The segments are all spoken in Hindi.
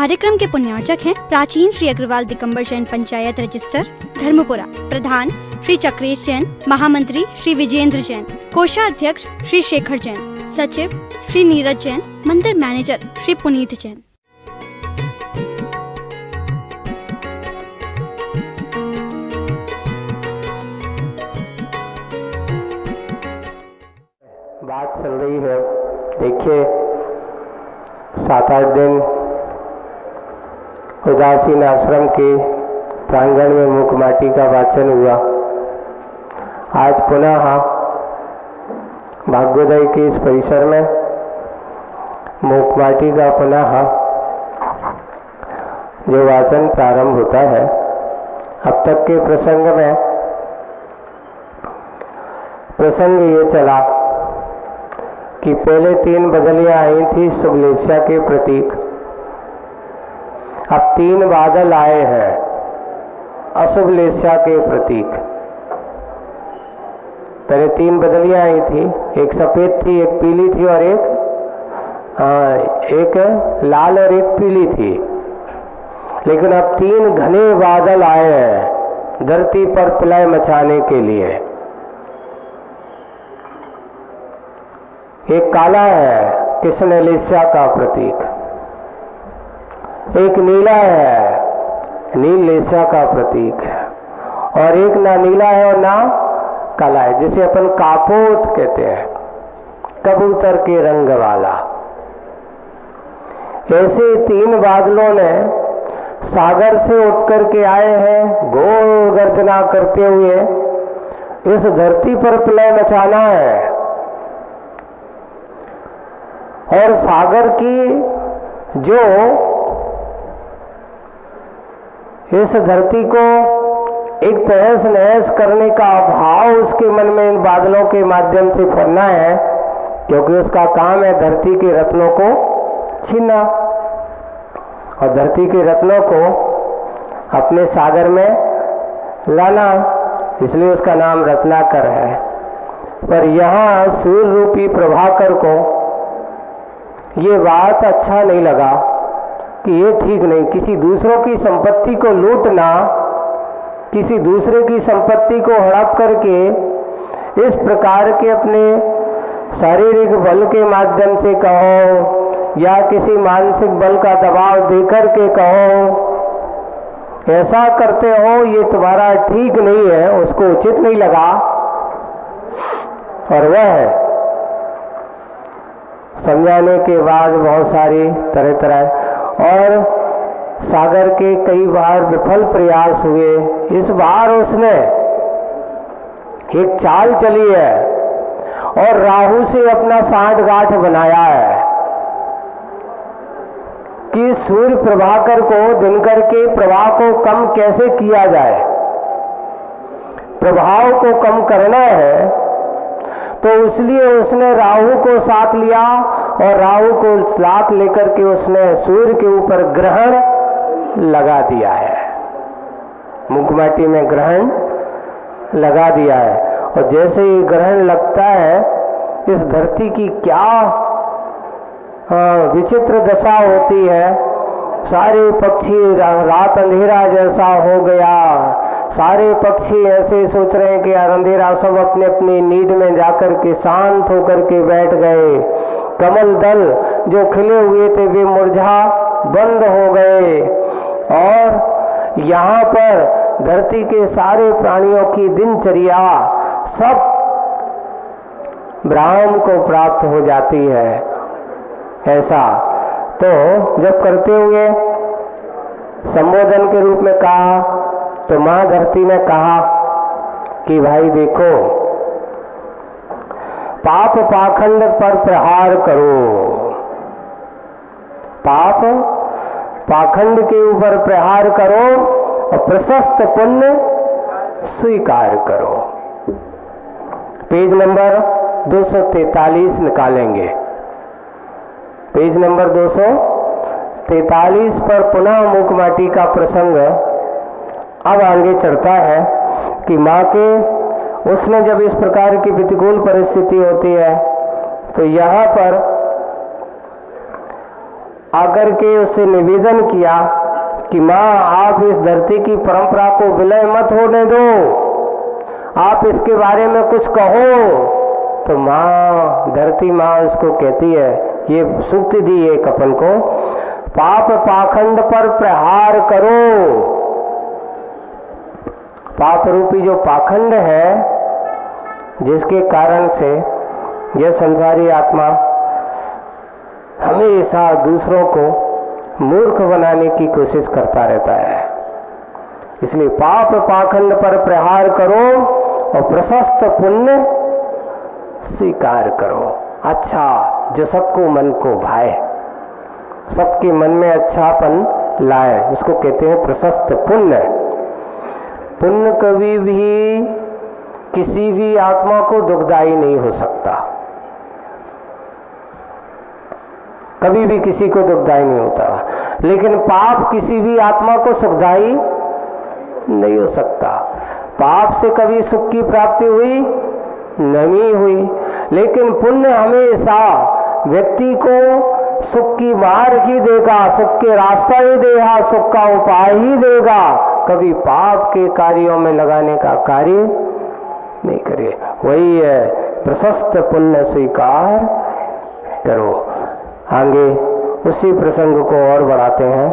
कार्यक्रम के पुण्यार्चक हैं प्राचीन श्री अग्रवाल दिगंबर जैन पंचायत रजिस्टर धर्मपुरा, प्रधान श्री चक्रेश जैन, महामंत्री श्री विजेंद्र जैन, कोषाध्यक्ष श्री शेखर जैन, सचिव श्री नीरज जैन, मंदिर मैनेजर श्री पुनीत जैन। बात चल रही है, देखिए 7-8 दिन उदासीन आश्रम के प्रांगण में मुखमाटी का वाचन हुआ। आज पुनः भाग्योदय के इस परिसर में मुखमाटी का पुनः जो वाचन प्रारंभ होता है। अब तक के प्रसंग ये चला कि पहले 3 बदलियां आई थी शुभलेच्छा के प्रतीक। अब 3 बादल आए हैं अशुभलेच्छा के प्रतीक। पहले 3 बदलियां आई थी, एक सफेद थी, एक पीली थी और एक लाल और एक पीली थी। लेकिन अब 3 घने बादल आए हैं धरती पर प्रलय मचाने के लिए। एक काला है कृष्णलेच्छा का प्रतीक, एक नीला है नीललेच्छा का प्रतीक है, और एक ना नीला है और ना काला है, जिसे अपन कापोत कहते हैं, कबूतर के रंग वाला। ऐसे 3 बादलों ने सागर से उठकर के आए हैं घोर गर्जना करते हुए। इस धरती पर प्रलय मचाना है और सागर की जो इस धरती को एक तहस नहस करने का भाव उसके मन में इन बादलों के माध्यम से फरना है, क्योंकि उसका काम है धरती के रत्नों को छीनना और धरती के रत्नों को अपने सागर में लाना। इसलिए उसका नाम रत्नाकर है। पर यहाँ सूर्य रूपी प्रभाकर को ये बात अच्छा नहीं लगा कि ये ठीक नहीं, किसी दूसरों की संपत्ति को लूटना, किसी दूसरे की संपत्ति को हड़प करके इस प्रकार के अपने शारीरिक बल के माध्यम से कहो या किसी मानसिक बल का दबाव देकर के कहो ऐसा करते हो, ये तुम्हारा ठीक नहीं है, उसको उचित नहीं लगा। और वह समझाने के बाद बहुत सारी तरह और सागर के कई बार विफल प्रयास हुए। इस बार उसने एक चाल चली है और राहु से अपना सांठगांठ बनाया है कि सूर्य प्रभाकर को दिनकर के प्रभाव को कम कैसे किया जाए। प्रभाव को कम करना है तो इसलिए उसने राहु को साथ लिया और राहु को साथ लेकर के उसने सूर्य के ऊपर ग्रहण लगा दिया है, मुखमाटी में ग्रहण लगा दिया है। और जैसे ही ग्रहण लगता है, इस धरती की क्या विचित्र दशा होती है। सारे पक्षी रात अंधेरा जैसा हो गया, सारे पक्षी ऐसे सोच रहे हैं कि यार अंधेरा, सब अपने अपनी नींद में जाकर के शांत होकर के बैठ गए। कमल दल जो खिले हुए थे वे मुरझा बंद हो गए और यहाँ पर धरती के सारे प्राणियों की दिनचर्या सब ब्राह्मण को प्राप्त हो जाती है। ऐसा तो जब करते हुए संबोधन के रूप में कहा तो मां धरती ने कहा कि भाई देखो, पाप पाखंड पर प्रहार करो, पाप पाखंड के ऊपर प्रहार करो और प्रशस्त पुण्य स्वीकार करो। पेज नंबर 243 निकालेंगे। पेज नंबर 243 पर पुनः मुखमाटी का प्रसंग अब आगे चढ़ता है कि माँ के उसने जब इस प्रकार की प्रतिकूल परिस्थिति होती है तो यहाँ पर आकर के उससे निवेदन किया कि माँ आप इस धरती की परंपरा को विलय मत होने दो, आप इसके बारे में कुछ कहो। तो माँ, धरती माँ उसको कहती है, ये सूक्ति दी एक अपन को, पाप पाखंड पर प्रहार करो। पाप रूपी जो पाखंड है, जिसके कारण से यह संसारी आत्मा हमेशा दूसरों को मूर्ख बनाने की कोशिश करता रहता है, इसलिए पाप पाखंड पर प्रहार करो और प्रशस्त पुण्य स्वीकार करो। अच्छा जो सबको मन को भाए, सबके मन में अच्छापन लाए, उसको कहते हैं प्रशस्त पुण्य। पुण्य कभी भी किसी भी आत्मा को दुखदाई नहीं हो सकता, कभी भी किसी को दुखदाई नहीं होता। लेकिन पाप किसी भी आत्मा को सुखदाई नहीं हो सकता। पाप से कभी सुख की प्राप्ति हुई नहीं हुई, लेकिन पुण्य हमेशा व्यक्ति को सुख की मार्ग ही देगा, सुख के रास्ता ही देगा, सुख का उपाय ही देगा, कभी पाप के कार्यों में लगाने का कार्य नहीं करे। वही है प्रशस्त पुण्य स्वीकार करो। आगे उसी प्रसंग को और बढ़ाते हैं।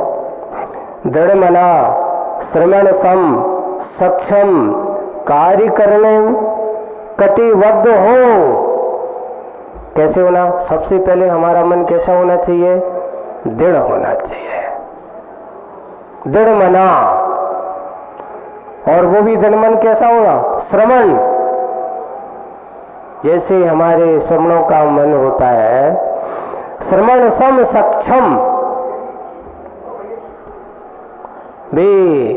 दृढ़ मना श्रवण सम सक्षम कार्य करने कटिबद्ध हो। कैसे होना? सबसे पहले हमारा मन कैसा होना चाहिए? दृढ़ होना चाहिए, दृढ़ मना। और वो भी दृढ़ मन कैसा होगा? श्रवण, जैसे हमारे श्रवणों का मन होता है, श्रवण सम सक्षम भी,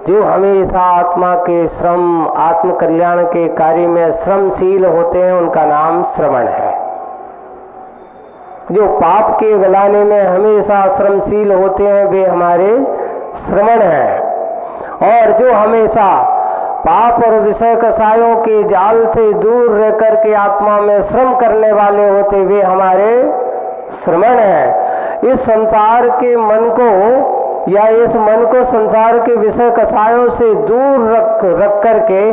जो हमेशा आत्मा के श्रम, आत्म कल्याण के कार्य में श्रमशील होते हैं, उनका नाम श्रवण है। जो पाप के गलाने में हमेशा श्रमशील होते हैं, वे हमारे श्रवण हैं। और जो हमेशा पाप और विषय कसायों के जाल से दूर रह करके आत्मा में श्रम करने वाले होते, वे हमारे श्रवण हैं। इस संसार के मन को, या इस मन को संसार के विषय कसायों से दूर रख करके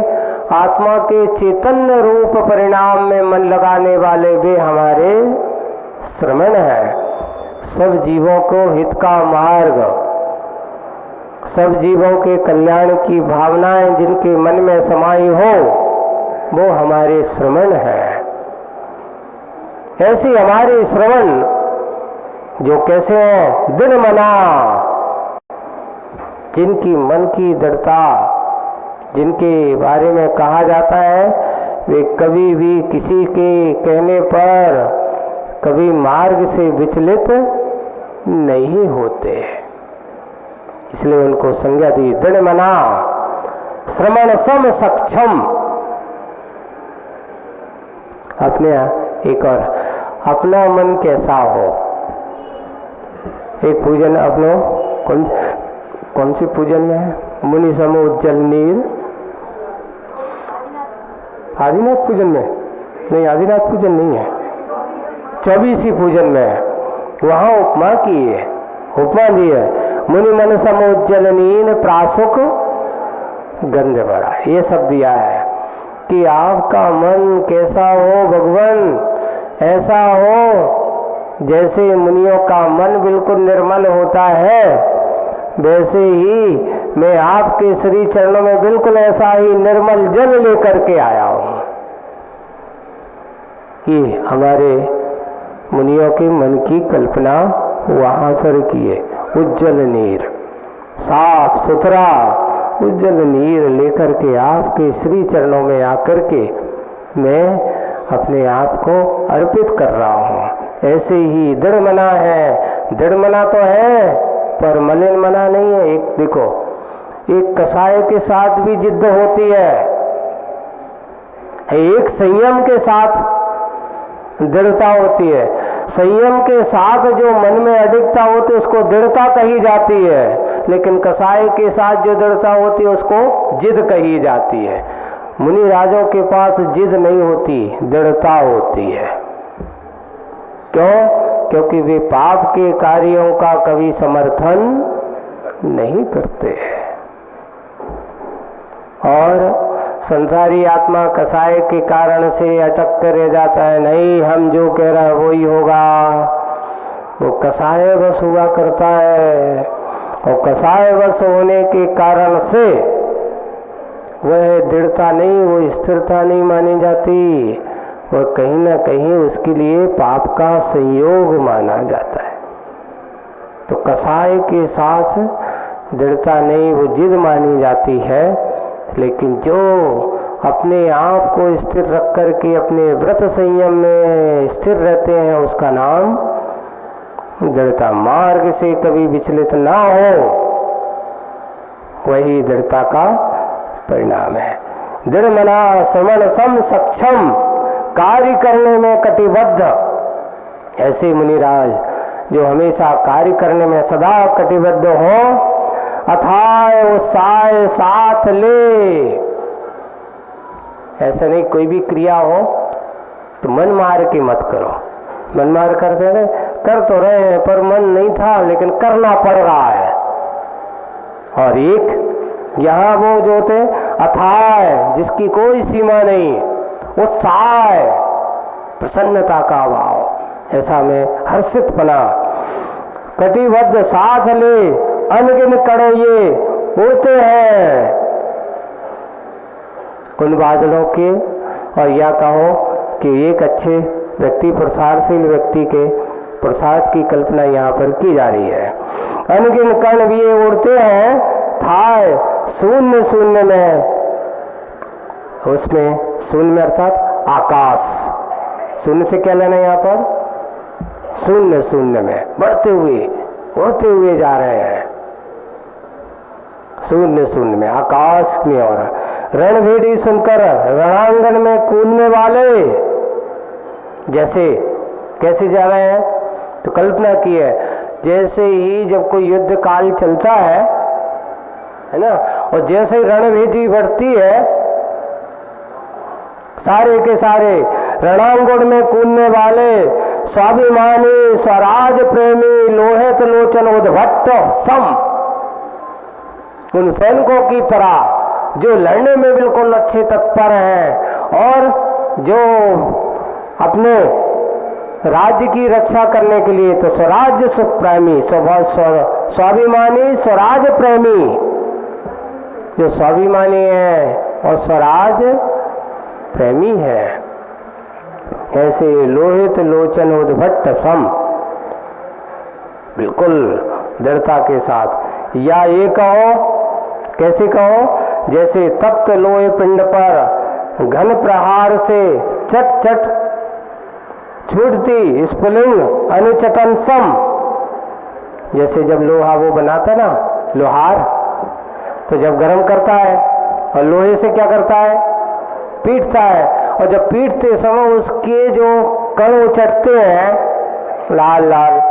आत्मा के चैतन्य रूप परिणाम में मन लगाने वाले, वे हमारे श्रवण है। सब जीवों को हित का मार्ग, सब जीवों के कल्याण की भावनाएं जिनके मन में समाई हो, वो हमारे श्रवण है। ऐसे हमारे श्रवण जो कैसे हैं? दृढ़ मना, जिनकी मन की दृढ़ता, जिनके बारे में कहा जाता है वे कभी भी किसी के कहने पर कभी मार्ग से विचलित नहीं होते, इसलिए उनको संज्ञा दी दृढ़ मना श्रवण सम सक्षम। अपने एक और अपना मन कैसा हो? एक पूजन अपनो कौन सी पूजन में है? मुनि समो उज्जल नीर, आदिनाथ पूजन में नहीं, आदिनाथ पूजन नहीं है, 24वीं पूजन में है। वहाँ उपमा की है, उपमा दी है, मुनि मन समो उज्जल नीर प्रासुक गंध भरा। ये सब दिया है कि आपका मन कैसा हो भगवान? ऐसा हो जैसे मुनियों का मन बिल्कुल निर्मल होता है, वैसे ही मैं आपके श्री चरणों में बिल्कुल ऐसा ही निर्मल जल लेकर के आया हूं। ये हमारे मुनियों के मन की कल्पना वहां पर की है। उज्जवल नीर, साफ सुथरा उज्जवल नीर लेकर के आपके श्री चरणों में आकर के मैं अपने आप को अर्पित कर रहा हूँ। ऐसे ही दृढ़ मना है, दृढ़ मना तो है पर मलिन मना नहीं है। एक देखो, एक कसाय के साथ भी जिद्द होती है, एक संयम के साथ दृढ़ता होती है। संयम के साथ जो मन में अडिगता होती है उसको दृढ़ता कही जाती है, लेकिन कसाय के साथ जो दृढ़ता होती है उसको जिद कही जाती है। मुनि राजों के पास जिद नहीं होती, दृढ़ता होती है। क्यों? क्योंकि वे पाप के कार्यों का कभी समर्थन नहीं करते। और संसारी आत्मा कसाय के कारण से अटक कर रह जाता है, नहीं हम जो कह रहा है वही होगा। वो कसाय बस हुआ करता है, और कसाय बस होने के कारण से वह दृढ़ता नहीं, वो स्थिरता नहीं मानी जाती, वह कहीं ना कहीं उसके लिए पाप का संयोग माना जाता है। तो कसाय के साथ दृढ़ता नहीं, वो जिद मानी जाती है। लेकिन जो अपने आप को स्थिर रख कर के अपने व्रत संयम में स्थिर रहते हैं, उसका नाम दृढ़ता। मार्ग से कभी विचलित ना हो, वही दृढ़ता का परिणाम है। दृढ़ मना समण सम सक्षम, कार्य करने में कटिबद्ध। ऐसे मुनिराज जो हमेशा कार्य करने में सदा कटिबद्ध हो, अथाय उत्साह साथ ले। ऐसा नहीं कोई भी क्रिया हो तो मन मार के मत करो। मन मार करते रहे, कर तो रहे हैं पर मन नहीं था, लेकिन करना पड़ रहा है। और एक यहाँ वो जो होते अथाय, जिसकी कोई सीमा नहीं, उत्साह, प्रसन्नता का भाव, ऐसा में हर्षितपना। कटिबद्ध साथ ले, अनगिन कड़े ये उड़ते हैं उन बादलों के। और या कहो कि एक अच्छे व्यक्ति, प्रसारशील व्यक्ति के प्रसाद की कल्पना यहाँ पर की जा रही है। अनगिन कण भी ये उड़ते हैं, थाय शून्य शून्य में, उसमें शून्य अर्थात आकाश। शून्य से क्या लेना है यहाँ पर? शून्य शून्य में बढ़ते हुए उड़ते हुए जा रहे हैं, शून्य शून्य में, आकाश में। और रणभेदी सुनकर रणांगन में कूदने वाले, जैसे कैसे जा रहे हैं? तो कल्पना की है, जैसे ही जब कोई युद्ध काल चलता है ना, और जैसे ही रणभेदी बढ़ती है, सारे के सारे रणांगण में कूदने वाले स्वाभिमानी स्वराज प्रेमी लोहित लोचन उद्भट्ट सम, उन सैनिकों की तरह जो लड़ने में बिल्कुल अच्छे तत्पर हैं और जो अपने राज्य की रक्षा करने के लिए, तो स्वराज्य सुप्रेमी, स्वाभिमानी स्वराज प्रेमी, जो स्वाभिमानी है और स्वराज प्रेमी है, ऐसे लोहित लोचन उद्भट्ट सम, बिल्कुल दृढ़ता के साथ। या ये कहो, कैसे कहो? जैसे तप्त लोहे पिंड पर घन प्रहार से चट चट छूटती स्फुलिंग अनुचटन सम। जैसे जब लोहा वो बनाता ना, लोहार, तो जब गर्म करता है और लोहे से क्या करता है? पीटता है, और जब पीटते समय उसके जो कण उचटते हैं लाल लाल,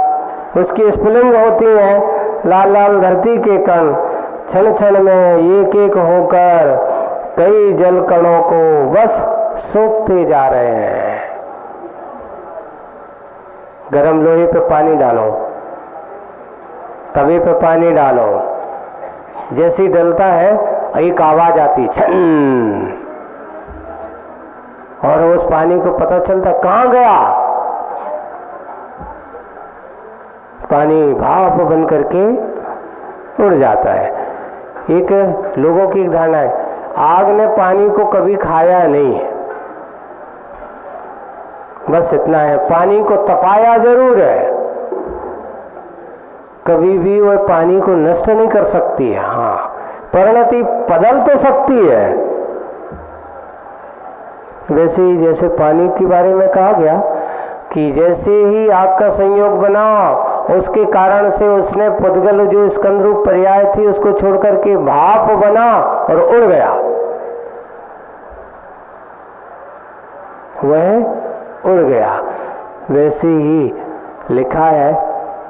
उसकी स्फुलिंग होती है लाल लाल धरती के कण, क्षण क्षण में एक एक होकर कई जल कणों को बस सोखते जा रहे हैं। गरम लोहे पे पानी डालो, तवे पे पानी डालो, जैसे ही डलता है एक आवाज आती छन, और उस पानी को पता चलता कहाँ गया, पानी भाप बन करके उड़ जाता है। एक लोगों की एक धारणा है, आग ने पानी को कभी खाया नहीं, बस इतना है, पानी को तपाया जरूर है, कभी भी वह पानी को नष्ट नहीं कर सकती है। हाँ, परिणति बदल तो सकती है। वैसे ही जैसे पानी के बारे में कहा गया कि जैसे ही आग का संयोग बना, उसके कारण से उसने पुद्गल जो स्कंद रूप पर्याय थी उसको छोड़ करके भाप बना और उड़ गया, वह उड़ गया। वैसे ही लिखा है,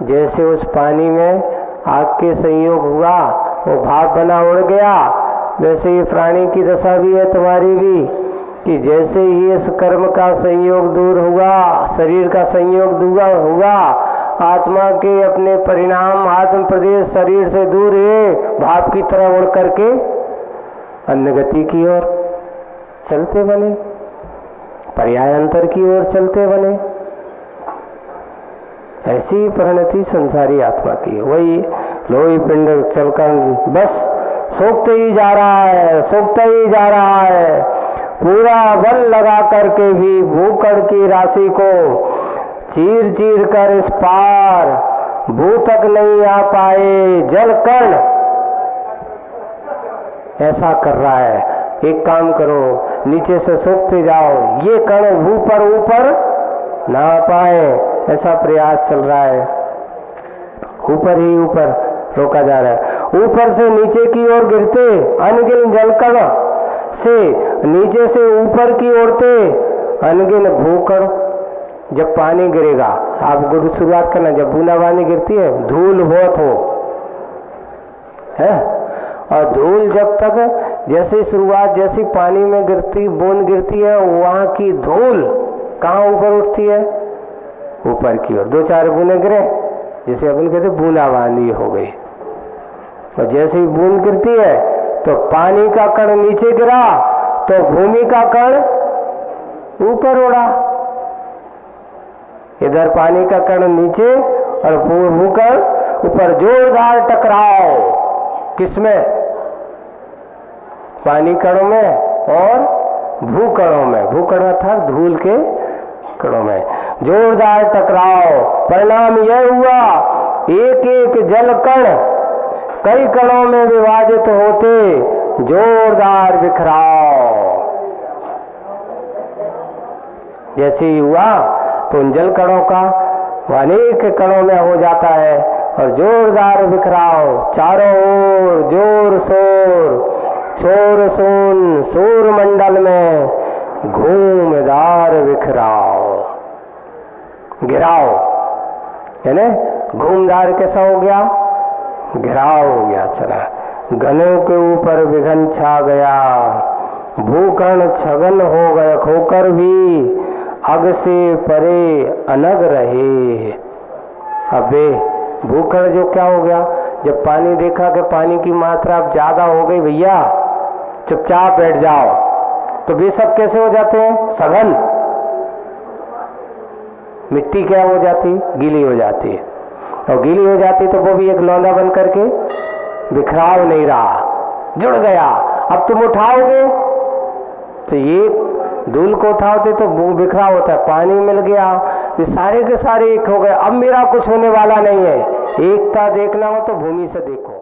जैसे उस पानी में आग के संयोग हुआ, वो भाप बना उड़ गया, वैसे ही प्राणी की दशा भी है तुम्हारी भी, कि जैसे ही इस कर्म का संयोग दूर हुआ, शरीर का संयोग दूर हुआ, आत्मा के अपने परिणाम आत्म प्रदेश शरीर से दूर है, भाप की तरह उड़ करके अन्य गति की ओर चलते बने, पर्यायांतर की ओर चलते बने। ऐसी परिणति संसारी आत्मा की। वही लोही पिंड चलकर बस सोखते ही जा रहा है, सोखता ही जा रहा है, पूरा बल लगा करके भी भूकड़ की राशि को चीर चीर कर इस पार भू तक नहीं आ पाए। जल कण ऐसा कर रहा है। एक काम करो, नीचे से सोखते जाओ, ये कण भू पर ऊपर ना आ पाए, ऐसा प्रयास चल रहा है। ऊपर ही ऊपर रोका जा रहा है। ऊपर से नीचे की ओर गिरते अनगिन जलकण से नीचे से ऊपर की ओरते अनगिन भूकण। जब पानी गिरेगा, आप गुरु शुरुआत करना, जब बूंदाबांदी गिरती है धूल बहुत हो है, और धूल जब तक जैसे शुरुआत जैसी पानी में गिरती बूंद गिरती है, वहां की धूल कहाँ ऊपर उठती है? ऊपर की ओर। दो चार बूंदें गिरे, जिसे अपन कहते बूंदाबांदी हो गई। और जैसे ही बूंद गिरती है तो पानी का कण नीचे गिरा तो भूमि का कण ऊपर उड़ा। इधर पानी का कण नीचे और भूकण ऊपर। जोरदार टकराव किसमें? पानी कणों में और भूकणों में। भूकण अर्थात धूल के कणों में जोरदार टकराव। परिणाम यह हुआ, एक एक जल कण कई कणों में विभाजित होते जोरदार बिखराव। जैसे ही हुआ तो उन जल कणों का अनेक कणों में हो जाता है और जोरदार बिखराव। चारों ओर जोर शोर, शोर सुन सूर मंडल में घूमदार बिखराव, गिराव। यानी घूमदार कैसा हो गया? घिराव हो गया। चला घनों के ऊपर विघन छा गया, भूकण छगन हो गए, खोकर भी अग से परे अनग रहे। अबे भूकण जो क्या हो गया? जब पानी देखा कि पानी की मात्रा अब ज्यादा हो गई, भैया चुपचाप बैठ जाओ, तो वे सब कैसे हो जाते हैं? सघन। मिट्टी क्या हो जाती? गीली हो जाती है, और गीली हो जाती तो वो भी एक लौंदा बन करके बिखराव नहीं रहा, जुड़ गया। अब तुम उठाओगे तो ये धूल को उठाओते तो वो बिखराव होता है। पानी मिल गया, ये सारे के सारे एक हो गए। अब मेरा कुछ होने वाला नहीं है। एकता देखना हो तो भूमि से देखो।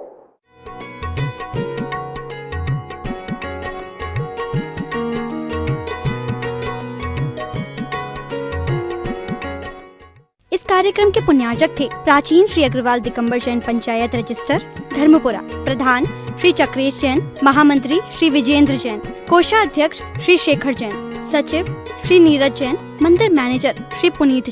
इस कार्यक्रम के पुण्यार्जक थे प्राचीन श्री अग्रवाल दिगंबर जैन पंचायत रजिस्टर धर्मपुरा, प्रधान श्री चक्रेश जैन, महामंत्री श्री विजेंद्र जैन, कोषाध्यक्ष श्री शेखर जैन, सचिव श्री नीरज जैन, मंदिर मैनेजर श्री पुनीत